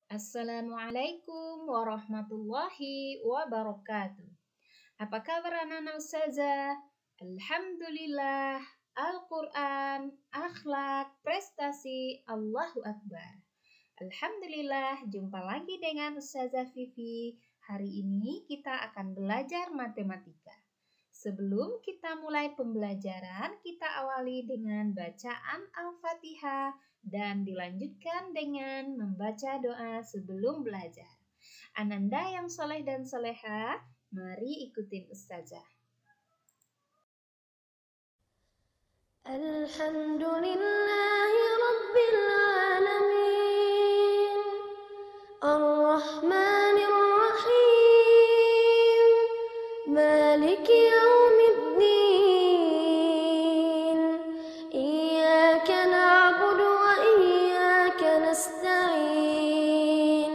Assalamualaikum warahmatullahi wabarakatuh. Apa kabar anak-anak ustazah? Alhamdulillah, Al-Quran, akhlak, prestasi, Allahu Akbar. Alhamdulillah, jumpa lagi dengan Ustazah Vivi. Hari ini kita akan belajar matematika. Sebelum kita mulai pembelajaran, kita awali dengan bacaan Al-Fatihah dan dilanjutkan dengan membaca doa sebelum belajar. Ananda yang soleh dan soleha, mari ikutin Ustazah. Alhamdulillahi Rabbil Alamin Ar-Rahmanir Rahim Maliki Yawmiddin Iyyaka na'budu wa iyyaka nasta'in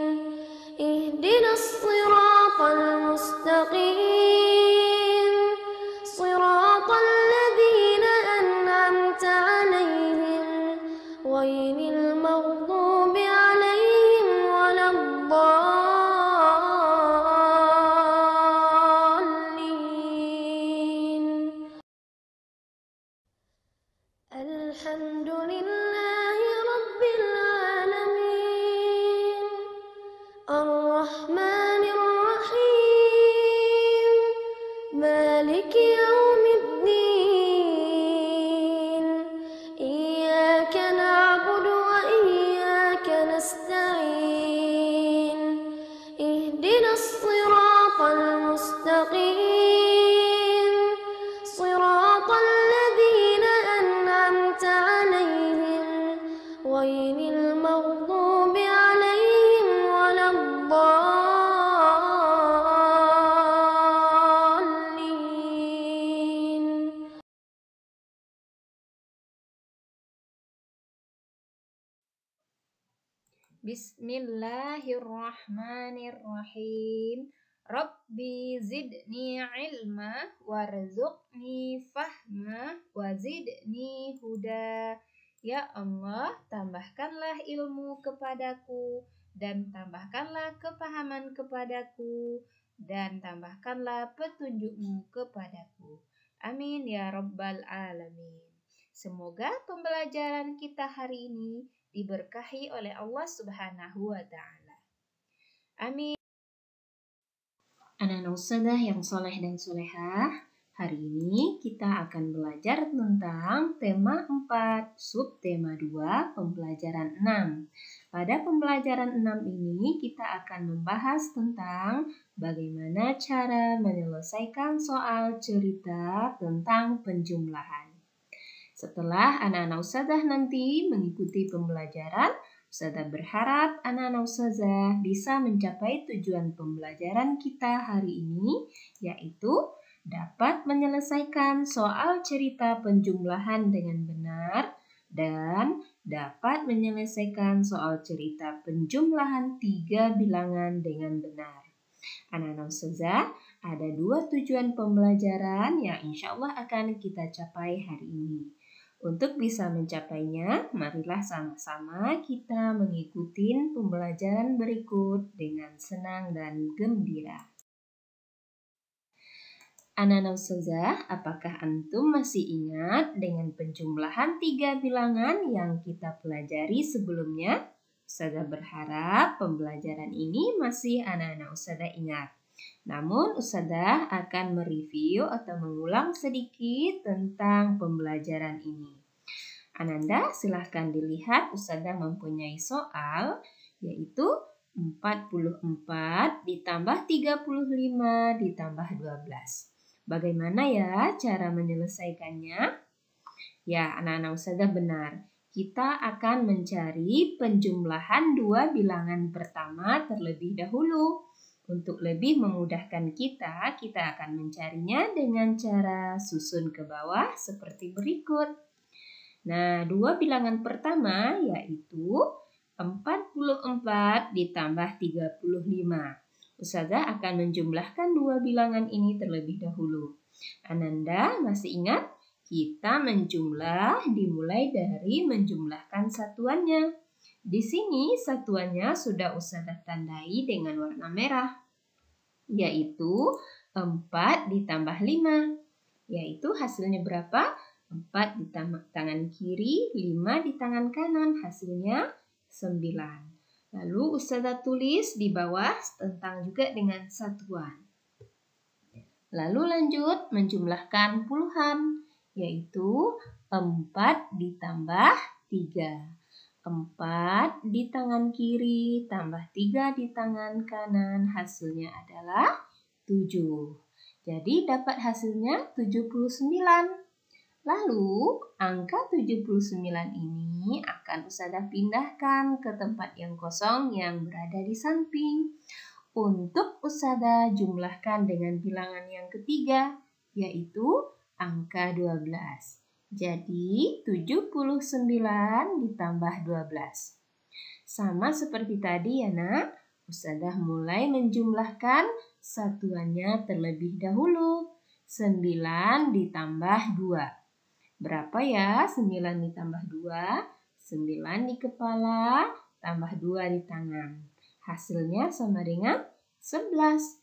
Ihdinas siratal mustaqim Siratal ladzina an'amta 'alaihim ghairil maghdubi 'alaihim waladdallin. Alhamdulillahi Rabbil Alamin Ar-Rahmanir Rahim Maliki Yawmiddin Iyyaka na'budu wa iyyaka nasta'in Ihdinas siratal mustaqim Siratal ladzina an'amta 'alaihim ghairil maghdubi 'alaihim waladdallin. Bismillahirrahmanirrahim. Rabbi zidni ilma warzuqni fahma wazidni huda. Ya Allah, tambahkanlah ilmu kepadaku dan tambahkanlah kepahaman kepadaku dan tambahkanlah petunjukmu kepadaku. Amin ya rabbal alamin. Semoga pembelajaran kita hari ini diberkahi oleh Allah Subhanahu wa Ta'ala. Amin. Anak-anak ustazah yang soleh dan solehah, hari ini kita akan belajar tentang tema 4, subtema 2, pembelajaran 6. Pada pembelajaran 6 ini kita akan membahas tentang bagaimana cara menyelesaikan soal cerita tentang penjumlahan. Setelah anak-anak ustazah nanti mengikuti pembelajaran, ustazah berharap anak-anak ustazah bisa mencapai tujuan pembelajaran kita hari ini, yaitu dapat menyelesaikan soal cerita penjumlahan dengan benar dan dapat menyelesaikan soal cerita penjumlahan 3 bilangan dengan benar. Anak-anak ustazah, ada 2 tujuan pembelajaran yang insya Allah akan kita capai hari ini. Untuk bisa mencapainya, marilah sama-sama kita mengikuti pembelajaran berikut dengan senang dan gembira. Anak-anak ustazah, apakah antum masih ingat dengan penjumlahan 3 bilangan yang kita pelajari sebelumnya? Ustazah berharap pembelajaran ini masih anak-anak ustazah ingat. Namun ustazah akan mereview atau mengulang sedikit tentang pembelajaran ini. Ananda silahkan dilihat ustazah mempunyai soal yaitu 44 ditambah 35 ditambah 12. Bagaimana ya cara menyelesaikannya? Ya, anak-anak ustazah benar. Kita akan mencari penjumlahan 2 bilangan pertama terlebih dahulu. Untuk lebih memudahkan kita akan mencarinya dengan cara susun ke bawah seperti berikut. Nah, 2 bilangan pertama yaitu 44 ditambah 35. Ustazah akan menjumlahkan 2 bilangan ini terlebih dahulu. Ananda masih ingat? Kita menjumlah dimulai dari menjumlahkan satuannya. Di sini satuannya sudah Ustazah tandai dengan warna merah, yaitu 4 ditambah 5. Yaitu hasilnya berapa? 4 di tangan kiri, 5 di tangan kanan. Hasilnya 9. Lalu Ustazah tulis di bawah tentang juga dengan satuan. Lalu lanjut menjumlahkan puluhan, yaitu 4 ditambah 3. 4 di tangan kiri tambah 3 di tangan kanan, hasilnya adalah 7. Jadi dapat hasilnya 79. Lalu angka 79 ini akan Ustazah pindahkan ke tempat yang kosong yang berada di samping. Untuk Ustazah jumlahkan dengan bilangan yang ketiga, yaitu angka 12. Jadi 79 ditambah 12. Sama seperti tadi ya nak, Ustazah mulai menjumlahkan satuannya terlebih dahulu. 9 ditambah 2. Berapa ya 9 ditambah 2? 9 di kepala tambah 2 di tangan. Hasilnya sama dengan 11.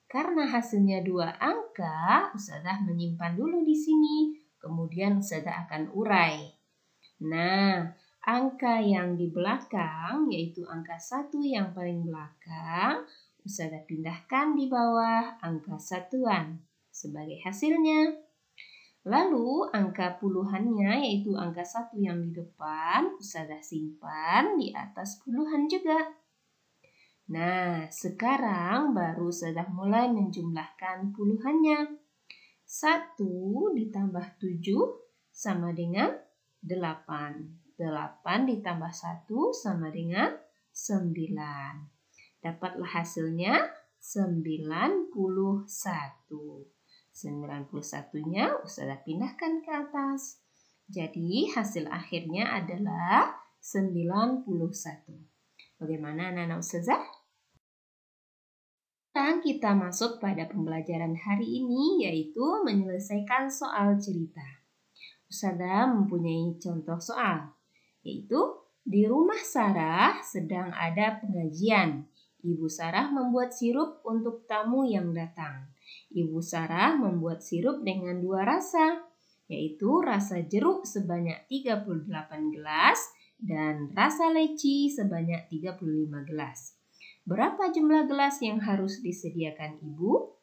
Karena hasilnya 2 angka, Ustazah menyimpan dulu di sini. Kemudian Ustazah akan urai. Nah, angka yang di belakang, yaitu angka 1 yang paling belakang, Ustazah pindahkan di bawah angka satuan sebagai hasilnya. Lalu angka puluhannya, yaitu angka 1 yang di depan, Ustazah simpan di atas puluhan juga. Nah, sekarang baru Ustazah mulai menjumlahkan puluhannya. 1 ditambah 7 sama dengan 8. 8 ditambah 1 sama dengan 9. Dapatlah hasilnya 91. 91-nya Ustazah pindahkan ke atas. Jadi hasil akhirnya adalah 91. Bagaimana anak-anak Ustazah? Sekarang kita masuk pada pembelajaran hari ini, yaitu menyelesaikan soal cerita. Ustazah mempunyai contoh soal, yaitu di rumah Sarah sedang ada pengajian. Ibu Sarah membuat sirup untuk tamu yang datang. Ibu Sarah membuat sirup dengan 2 rasa, yaitu rasa jeruk sebanyak 38 gelas dan rasa leci sebanyak 35 gelas. Berapa jumlah gelas yang harus disediakan ibu?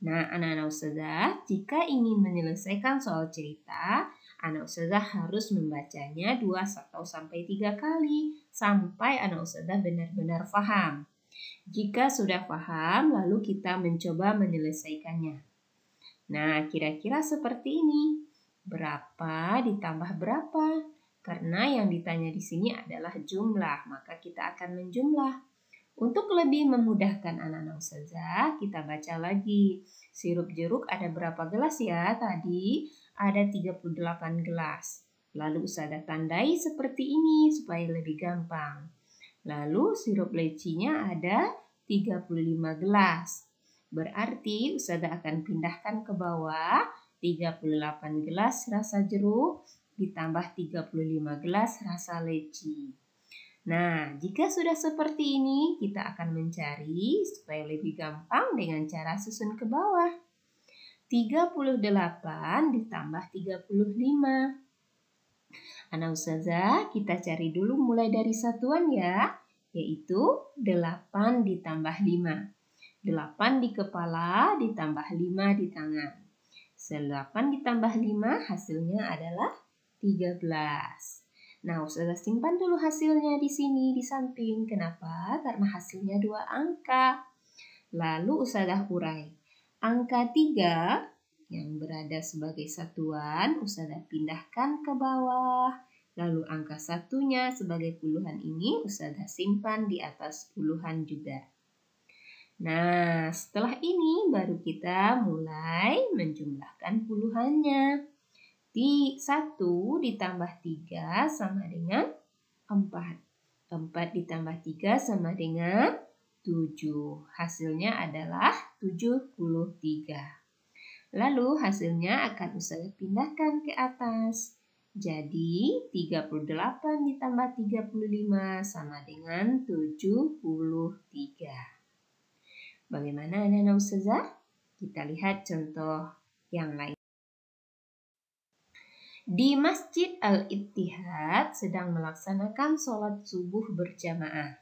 Nah, anak-anak Ustazah, jika ingin menyelesaikan soal cerita, anak Ustazah harus membacanya 2-3 kali sampai anak Ustazah benar-benar paham. Jika sudah paham, lalu kita mencoba menyelesaikannya. Nah, kira-kira seperti ini. Berapa ditambah berapa? Karena yang ditanya di sini adalah jumlah, maka kita akan menjumlah. Untuk lebih memudahkan anak-anak Ustazah, kita baca lagi. Sirup jeruk ada berapa gelas ya? Tadi ada 38 gelas. Lalu Ustazah tandai seperti ini supaya lebih gampang. Lalu sirup lecinya ada 35 gelas. Berarti Ustazah akan pindahkan ke bawah 38 gelas rasa jeruk ditambah 35 gelas rasa leci. Nah, jika sudah seperti ini, kita akan mencari supaya lebih gampang dengan cara susun ke bawah. 38 ditambah 35. Anak Ustazah, kita cari dulu mulai dari satuan ya, yaitu 8 ditambah 5. 8 di kepala ditambah 5 di tangan. 8 ditambah 5 hasilnya adalah 13. Nah, Ustazah simpan dulu hasilnya di sini di samping. Kenapa? Karena hasilnya 2 angka. Lalu Ustazah urai. Angka 3 yang berada sebagai satuan, Ustazah pindahkan ke bawah. Lalu angka 1-nya sebagai puluhan ini Ustazah simpan di atas puluhan juga. Nah, setelah ini baru kita mulai menjumlahkan puluhannya. 1 ditambah 3 sama dengan 4. 4 ditambah 3 sama dengan 7. Hasilnya adalah 73. Lalu hasilnya akan Ustazah pindahkan ke atas. Jadi 38 ditambah 35 sama dengan 73. Bagaimana anak-anak ustazah? Kita lihat contoh yang lain. Di Masjid Al-Ittihad sedang melaksanakan sholat subuh berjamaah.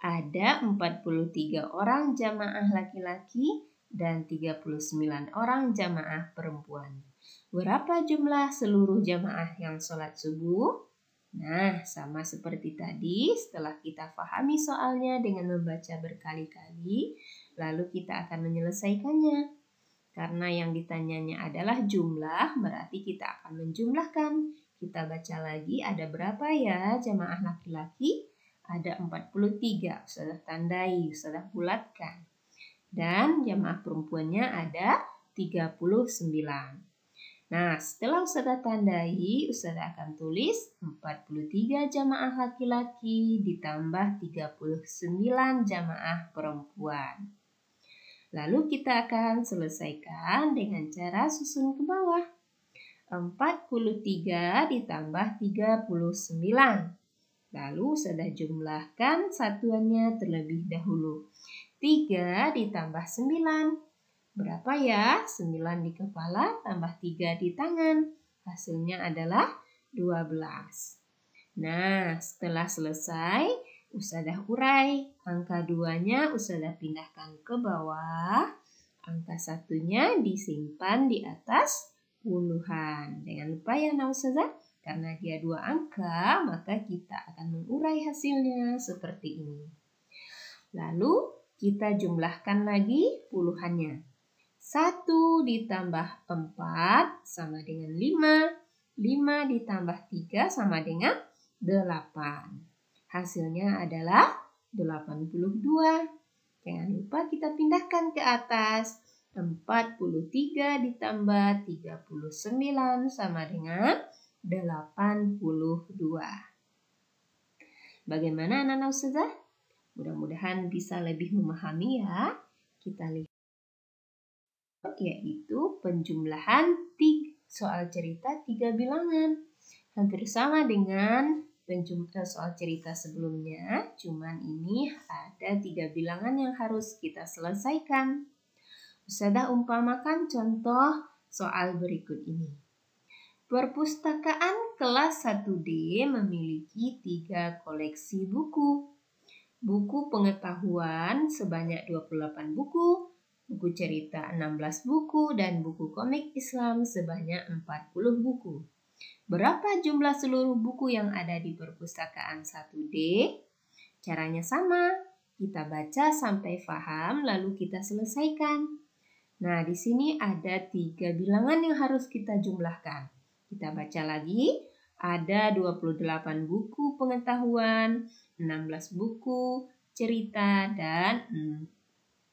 Ada 43 orang jamaah laki-laki dan 39 orang jamaah perempuan. Berapa jumlah seluruh jamaah yang sholat subuh? Nah, sama seperti tadi, setelah kita pahami soalnya dengan membaca berkali-kali, lalu kita akan menyelesaikannya. Karena yang ditanyanya adalah jumlah, berarti kita akan menjumlahkan. Kita baca lagi, ada berapa ya jamaah laki-laki? Ada 43, sudah tandai, sudah bulatkan. Dan jamaah perempuannya ada 39. Nah, setelah Ustazah tandai, Ustazah akan tulis 43 jamaah laki-laki ditambah 39 jamaah perempuan. Lalu kita akan selesaikan dengan cara susun ke bawah. 43 ditambah 39. Lalu sudah jumlahkan satuannya terlebih dahulu. 3 ditambah 9. Berapa ya? 9 di kepala tambah 3 di tangan. Hasilnya adalah 12. Nah, setelah selesai, Ustazah urai. Angka 2-nya Ustazah pindahkan ke bawah. Angka 1-nya disimpan di atas puluhan. Jangan lupa ya Ustazah, karena dia 2 angka, maka kita akan mengurai hasilnya seperti ini. Lalu kita jumlahkan lagi puluhannya. 1 ditambah 4 sama dengan 5. 5 ditambah 3 sama dengan 8. Hasilnya adalah 82. Jangan lupa kita pindahkan ke atas. 43 ditambah 39 sama dengan 82. Bagaimana anak-anak ustazah? Mudah-mudahan bisa lebih memahami ya. Kita lihat yaitu penjumlahan soal cerita 3 bilangan. Hampir sama dengan soal cerita sebelumnya, cuman ini ada 3 bilangan yang harus kita selesaikan. Ustazah umpamakan contoh soal berikut ini. Perpustakaan kelas 1D memiliki 3 koleksi buku. Buku pengetahuan sebanyak 28 buku, buku cerita 16 buku, dan buku komik Islam sebanyak 40 buku. Berapa jumlah seluruh buku yang ada di perpustakaan 1D? Caranya sama. Kita baca sampai paham lalu kita selesaikan. Nah, di sini ada 3 bilangan yang harus kita jumlahkan. Kita baca lagi. Ada 28 buku pengetahuan, 16 buku cerita, dan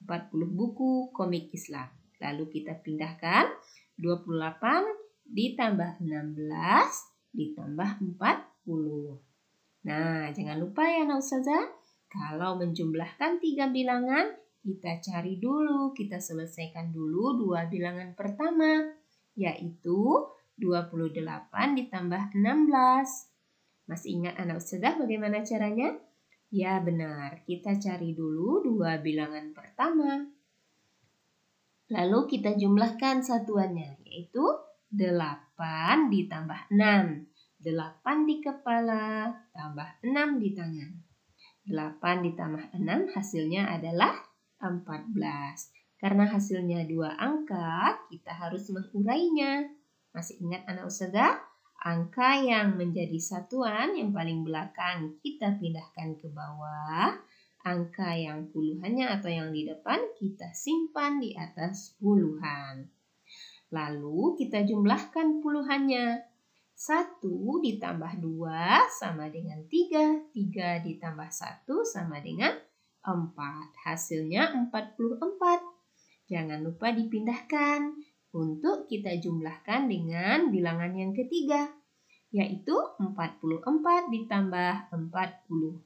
40 buku komik Islam. Lalu kita pindahkan 28 ditambah 16 ditambah 40. Nah, jangan lupa ya anak ustazah, kalau menjumlahkan 3 bilangan, kita cari dulu, kita selesaikan dulu 2 bilangan pertama, yaitu 28 ditambah 16. Masih ingat anak ustazah bagaimana caranya? Ya benar, kita cari dulu 2 bilangan pertama. Lalu kita jumlahkan satuannya, yaitu 8 ditambah 6. 8 di kepala tambah 6 di tangan. 8 ditambah 6 hasilnya adalah 14. Karena hasilnya 2 angka, kita harus mengurainya. Masih ingat anak ustazah? Angka yang menjadi satuan yang paling belakang kita pindahkan ke bawah. Angka yang puluhannya atau yang di depan kita simpan di atas puluhan. Lalu kita jumlahkan puluhannya. 1 ditambah 2 sama dengan 3. 3 ditambah 1 sama dengan 4. Hasilnya 44. Jangan lupa dipindahkan untuk kita jumlahkan dengan bilangan yang ketiga, yaitu 44 ditambah 40.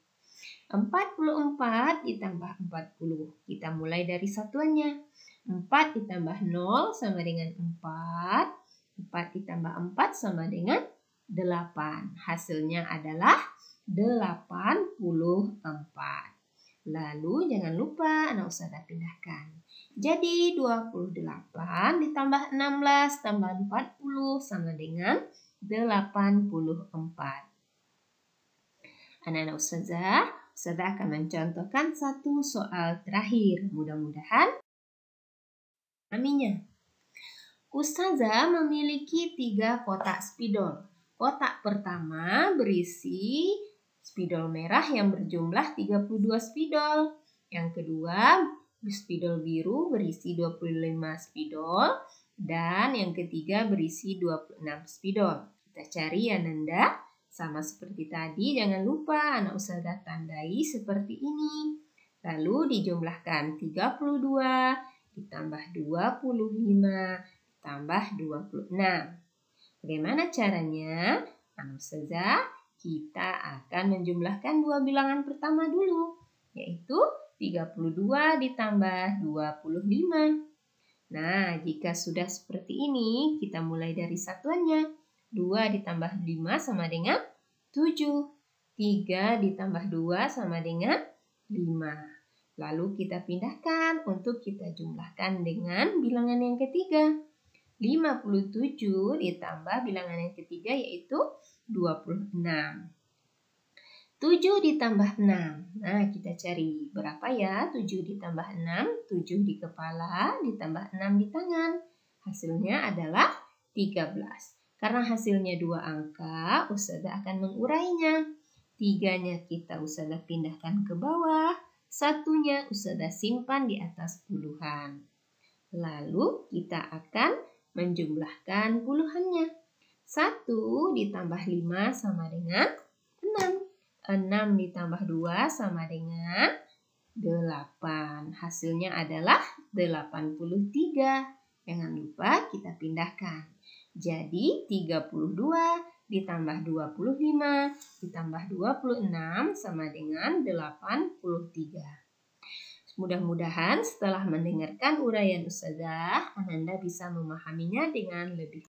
44 ditambah 40. Kita mulai dari satuannya. 4 ditambah 0 sama dengan 4. 4 ditambah 4 sama dengan 8. Hasilnya adalah 84. Lalu jangan lupa anak ustazah pindahkan. Jadi 28 ditambah 16 tambah 40 sama dengan 84. Anak-anak ustazah akan mencontohkan satu soal terakhir. Mudah-mudahan memahaminya. Ustazah memiliki 3 kotak spidol. Kotak pertama berisi spidol merah yang berjumlah 32 spidol. Yang kedua, spidol biru berisi 25 spidol. Dan yang ketiga berisi 26 spidol. Kita cari ya Nanda. Sama seperti tadi, jangan lupa anak ustazah tandai seperti ini. Lalu dijumlahkan 32 ditambah 25 tambah 26. Bagaimana caranya? Anak ustazah, kita akan menjumlahkan dua bilangan pertama dulu, yaitu 32 ditambah 25. Nah, jika sudah seperti ini, kita mulai dari satuannya. 2 ditambah 5 sama dengan 7. 3 ditambah 2 sama dengan 5. Lalu kita pindahkan untuk kita jumlahkan dengan bilangan yang ketiga. 57 ditambah bilangan yang ketiga yaitu 26. 7 ditambah 6. Nah, kita cari berapa ya? 7 ditambah 6. 7 di kepala ditambah 6 di tangan. Hasilnya adalah 13. Karena hasilnya 2 angka, ustazah akan mengurainya. 3-nya kita ustazah pindahkan ke bawah. 1-nya ustazah simpan di atas puluhan. Lalu kita akan menjumlahkan puluhannya. 1 ditambah 5 sama dengan 6. 6 ditambah 2 sama dengan 8. Hasilnya adalah 83. Jangan lupa kita pindahkan. Jadi 32 ditambah 25 ditambah 26 sama dengan 83. Mudah-mudahan setelah mendengarkan uraian ustazah, Ananda bisa memahaminya dengan lebih